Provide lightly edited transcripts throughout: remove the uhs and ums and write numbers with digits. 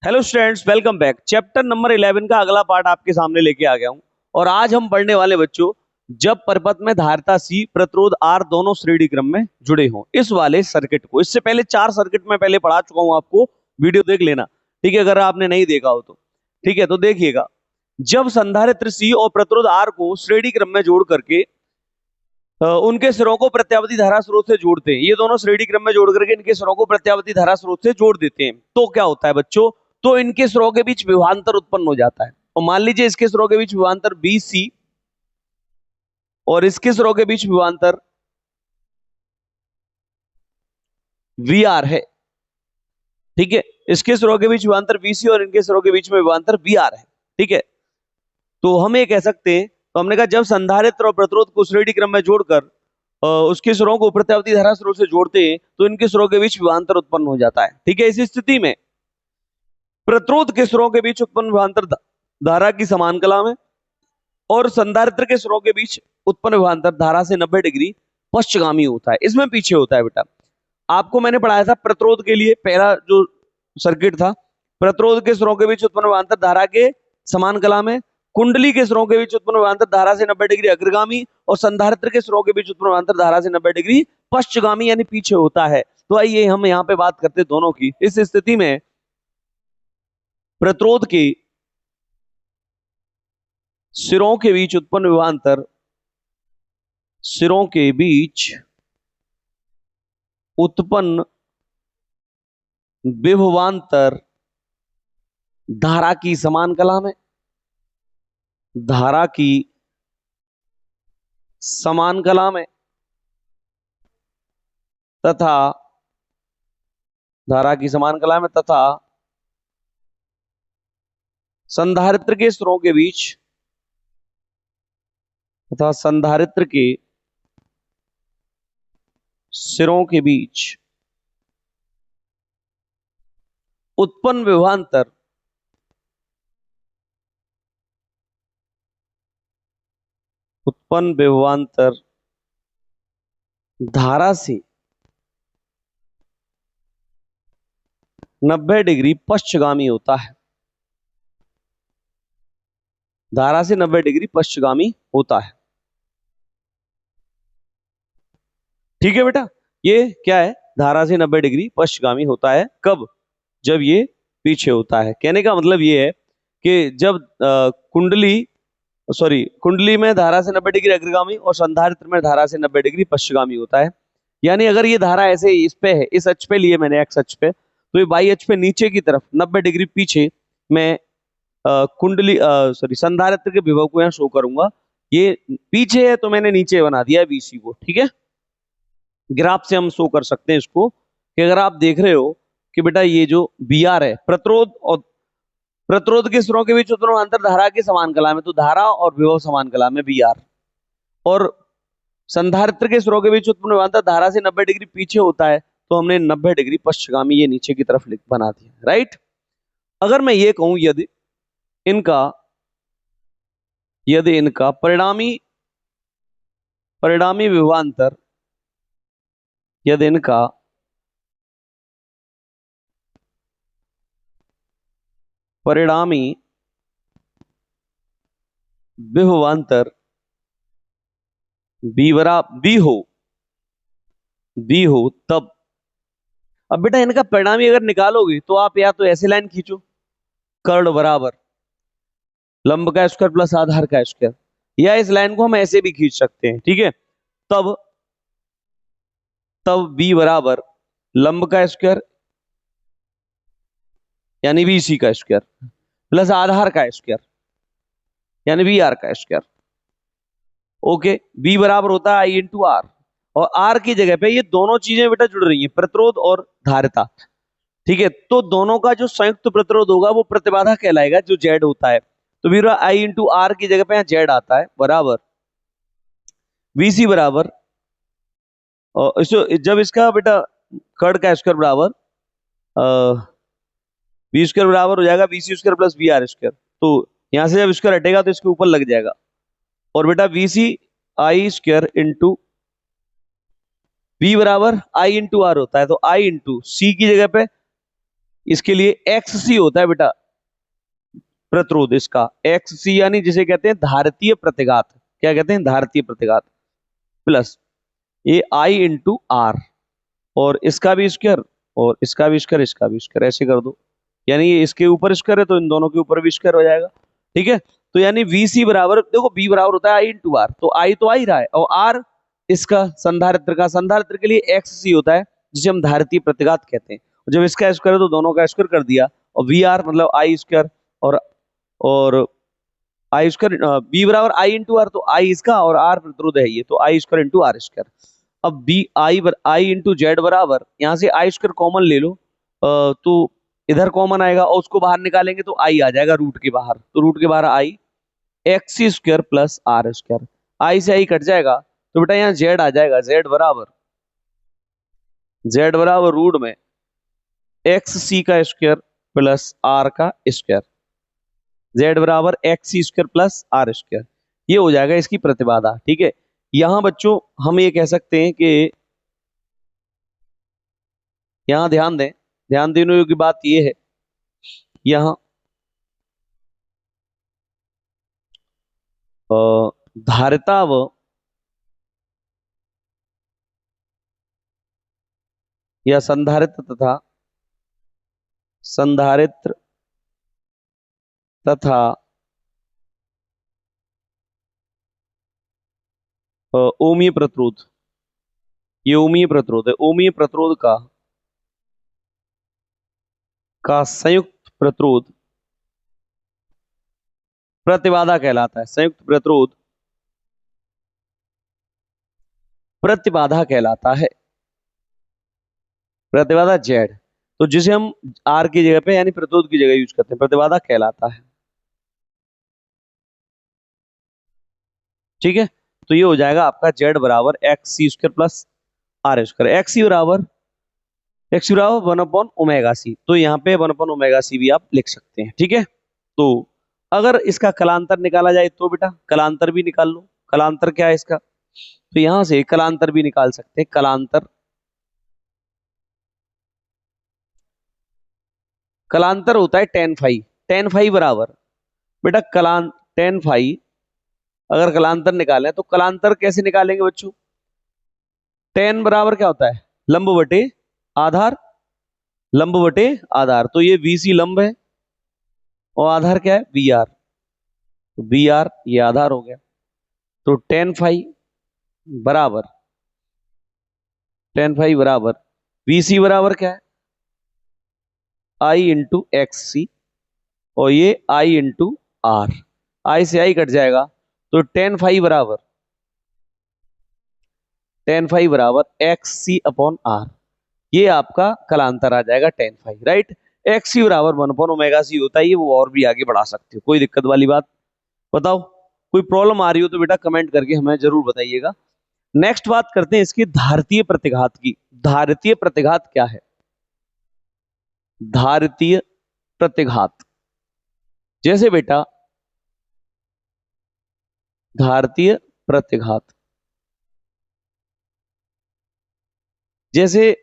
Hello students, welcome back. Chapter number 11 का अगला part आपके सामने लेके आ गया हूं। और आज हम पढ़ने वाले बच्चों, जब परपथ में धारिता सी प्रतिरोध आर दोनों श्रेणी क्रम में जुड़े हों, इस वाले सर्किट को। इससे पहले 4 सर्किट में पहले पढ़ा चुका हूं, आपको वीडियो देख लेना, ठीक है, अगर आपने नहीं देखा हो तो। ठीक है, तो देखिएगा, जब संधारित्र सी और प्रतिरोध आर को श्रेणी क्रम में जोड़ करके उनके सिरों को प्रत्यावर्ती धारा स्रोत से जोड़ते हैं, ये दोनों श्रेणी क्रम में जोड़ करके इनके सिरों को प्रत्यावर्ती धारा स्रोत से जोड़ देते हैं, तो क्या होता है बच्चों? तो इनके सिरों के बीच विभवांतर उत्पन्न हो जाता है। और मान लीजिए इसके सिरों के बीच विभवांतर बी सी और इसके सिरों के बीच विभवांतर वी आर है। ठीक है, इसके सिरों के बीच विभवांतर बी सी और इनके सिरों के बीच में विभवांतर वी आर है। ठीक है, तो हम ये कह सकते हैं, तो हमने कहा जब संधारित्र और प्रतिरोध को श्रेणी क्रम में जोड़कर उसके सिरों को प्रत्यावर्ती धारा स्रोत से जोड़ते हैं, तो इनके सिरों के बीच विभवांतर उत्पन्न हो जाता है। ठीक है, इस स्थिति में प्रतिरोध के सिरों के बीच उत्पन्न विभवांतर धारा की समान कला में और संधारित्र के सिरों के बीच उत्पन्न विभवांतर धारा से 90 डिग्री पश्चगामी होता है। इसमें पीछे होता है बेटा। आपको मैंने पढ़ाया था प्रतिरोध के लिए, पहला जो सर्किट था, प्रतिरोध के सिरों के बीच उत्पन्न विभवांतर धारा के समान कला में, कुंडली के सिरों के बीच उत्पन्न विभवांतर धारा से 90 डिग्री अग्रगामी और संधारित्र के सिरों के बीच उत्पन्न विभवांतर धारा से 90 डिग्री पश्चगामी यानी पीछे होता है। तो आइए हम यहाँ पे बात करते दोनों की। इस स्थिति में प्रतिरोध के सिरों के बीच उत्पन्न विभवांतर, सिरों के बीच उत्पन्न विभवांतर धारा की समान कला में, धारा की समान कला में तथा धारा की समान कला में तथा संधारित्र के सिरों के बीच तथा संधारित्र के सिरों के बीच उत्पन्न विभवांतर धारा से 90 डिग्री पश्चगामी होता है। धारा से 90 डिग्री पश्चगामी होता है। ठीक है बेटा, ये क्या है? धारा से 90 डिग्री पश्चगामी होता है। कब? जब ये पीछे होता है। कहने का मतलब ये है कि जब कुंडली में धारा से 90 डिग्री अग्रगामी और संधारित्र में धारा से 90 डिग्री पश्चगामी होता है। यानी अगर ये धारा ऐसे इस पे है, इस अक्ष पे लिए मैंने, एक्स अक्ष पे, तो ये वाई अक्ष पे नीचे की तरफ 90 डिग्री पीछे मैं संधारित्र के विभव को यहाँ शो करूंगा। ये पीछे है तो मैंने नीचे बना दिया है बीसी को। ठीक है, ग्राफ से हम शो कर सकते हैं इसको कि अगर आप देख रहे हो कि बेटा ये जो बी आर है, प्रतिरोध के सिरों के बीच उत्पन्न अंतर धारा की समान कला में, तो धारा और विभव समान कला में बी आर, और संधारित्र के सिरों के बीच उत्पन्न अंतर धारा से 90 डिग्री पीछे होता है, तो हमने 90 डिग्री पश्चगामी ये नीचे की तरफ बना दिया। राइट, अगर मैं ये कहूं यदि इनका परिणामी विभवांतर, यदि इनका परिणामी विभवांतर बी हो तब, अब बेटा इनका परिणामी अगर निकालोगे तो आप या तो ऐसे लाइन खींचो, कर्ण बराबर लंब का स्क्वायर प्लस आधार का स्क्वायर, या इस लाइन को हम ऐसे भी खींच सकते हैं। ठीक है, तब बी बराबर लंब का स्क्वायर यानी बी सी का स्क्वायर प्लस आधार का स्क्वायर यानी बी आर का स्क्वायर। ओके, बी बराबर होता है आई इंटू आर, और आर की जगह पे ये दोनों चीजें बेटा जुड़ रही हैं, प्रतिरोध और धारिता। ठीक है, तो दोनों का जो संयुक्त प्रतिरोध होगा वो प्रतिबाधा कहलाएगा, जो जेड होता है। तो बी आई इंटू आर की जगह पे यहाँ जेड आता है, बराबर वीसी बराबर, और जब इसका बेटा कर्ण का स्क्वायर बराबर बी स्क्वायर बराबर हो जाएगा B C square plus B R square, तो यहां से जब स्क्वायर हटेगा तो इसके ऊपर लग जाएगा, और बेटा बी सी आई स्क्वायर इंटू बी बराबर आई इंटू आर होता है, तो आई इंटू सी की जगह पे इसके लिए एक्स सी होता है बेटा प्रतिरोध, इसका एक्स सी यानी जिसे कहते हैं धारितीय प्रतिघात। क्या कहते हैं? धारितीय प्रतिघात। प्लस ये आई इंटू आर, और इसका भी स्क्वायर, और इसका भी स्क्वायर, इसका भी स्क्वायर, ऐसे कर दो। यानी ये इसके ऊपर स्क्वायर है तो इन दोनों के ऊपर भी स्क्वायर हो जाएगा। ठीक है, तो यानी वी सी बराबर, देखो बी बराबर होता है आई इंटू आर, तो आई तो आ ही रहा है, और आर इसका संधारित्र का, संधारित्र के लिए एक्स सी होता है जिसे हम धारितीय प्रतिघात कहते हैं। जब इसका स्क्वायर है तो दोनों का स्क्वायर कर दिया, और वी आर मतलब आई स्क्वायर, और आई स्क्वायर, बी बराबर आई इंटू आर, तो आई इसका और आर प्रतिरोध है ये, तो आई स्क्वायर इंटू आर स्क्वायर। अब बी आई इंटू जेड बराबर, यहां से आई स्क्वायर कॉमन ले लो, तो इधर कॉमन आएगा और उसको बाहर निकालेंगे तो आई आ जाएगा रूट के बाहर, तो रूट के बाहर I x square plus R square, I से आई कट जाएगा, तो बेटा यहाँ जेड आ जाएगा, जेड बराबर रूट में एक्स सी का स्क्वायर प्लस आर का स्क्वायर, जेड बराबर X C square plus R square, ये हो जाएगा इसकी प्रतिबाधा। ठीक है, यहां बच्चों हम ये कह सकते हैं कि, यहां ध्यान दें, ध्यान देने योग्य बात ये है, यहां धारिता व या संधारित्र तथा ओमीय प्रतिरोध, ये ओमीय प्रतिरोध है, ओमीय प्रतिरोध का संयुक्त प्रतिरोध प्रतिबाधा कहलाता है, संयुक्त प्रतिरोध प्रतिबाधा कहलाता है, प्रतिबाधा जेड, तो जिसे हम आर की जगह पे यानी प्रतिरोध की जगह यूज करते हैं, प्रतिबाधा कहलाता है। ठीक है, तो ये हो जाएगा आपका जेड बराबर X C square plus R square, X बराबर वन अपॉन ओमेगा सी, तो यहाँ पे वन अपॉन ओमेगा सी भी आप लिख सकते हैं। ठीक है, तो अगर इसका कलांतर निकाला जाए तो बेटा कलांतर भी निकाल लो, कलांतर क्या है इसका, तो यहां से कलांतर भी निकाल सकते हैं, कलांतर, कलांतर होता है टेन फाई, टेन फाई बराबर बेटा टेन फाई, अगर कलांतर निकालें तो कलांतर कैसे निकालेंगे बच्चों, टेन बराबर क्या होता है, लंब बटे आधार, लंब बटे आधार, तो ये वी सी लंब है और आधार क्या है वी आर, तो वी आर ये आधार हो गया, तो बराबर टेन फाई बराबर वी सी बराबर क्या है आई इंटू एक्स सी, और ये आई इंटू आर, आई से आई कट जाएगा, तो टेन फाइव बराबर एक्स सी अपॉन आर, ये आपका कलांतर आ जाएगा ten five, right. X c बराबर वन अपॉन ओमेगा सी होता है, ये वो और भी आगे बढ़ा सकते हो, कोई दिक्कत वाली बात, बताओ कोई प्रॉब्लम आ रही हो तो बेटा कमेंट करके हमें जरूर बताइएगा। नेक्स्ट बात करते हैं इसकी धारितीय प्रतिघात की। धारितीय प्रतिघात क्या है? धारितीय प्रतिघात, जैसे बेटा धारितीय प्रतिघात, जैसे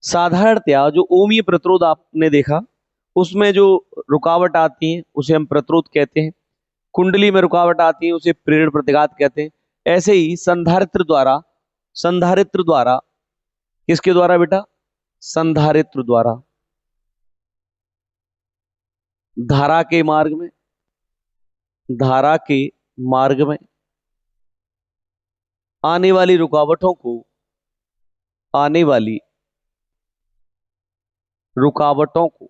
साधारणतया जो ओमीय प्रतिरोध आपने देखा उसमें जो रुकावट आती है उसे हम प्रतिरोध कहते हैं, कुंडली में रुकावट आती है उसे प्रेरण प्रतिघात कहते हैं। ऐसे ही संधारित्र द्वारा किसके द्वारा बेटा? संधारित्र द्वारा धारा के मार्ग में, धारा के मार्ग में आने वाली रुकावटों को, आने वाली रुकावटों को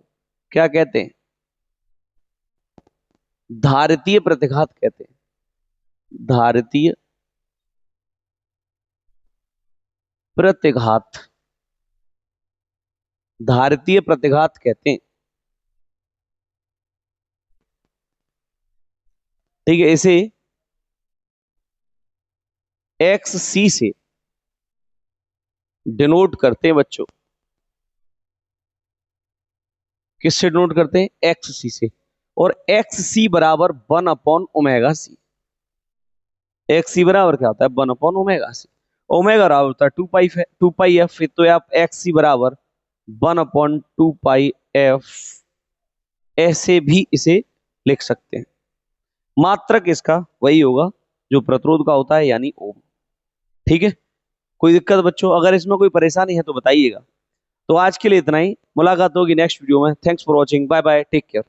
क्या कहते हैं? धारितीय प्रतिघात कहते हैं, धारितीय प्रतिघात, धारितीय प्रतिघात कहते हैं। ठीक है, इसे एक्स सी से डिनोट करते हैं बच्चों, किससे डिनोट करते हैं? एक्स सी से, और एक्स सी बराबर one upon omega c, x c बराबर क्या होता है? One upon omega c, omega बराबर होता है टू पाई एफ, तो आप एक्स सी बराबर 1/2πf ऐसे भी इसे लिख सकते हैं। मात्रक इसका वही होगा जो प्रतिरोध का होता है, यानी ओम। ठीक है, कोई दिक्कत बच्चों? अगर इसमें कोई परेशानी है तो बताइएगा। तो आज के लिए इतना ही, मुलाकात होगी नेक्स्ट वीडियो में। Thanks for watching, bye bye, take care.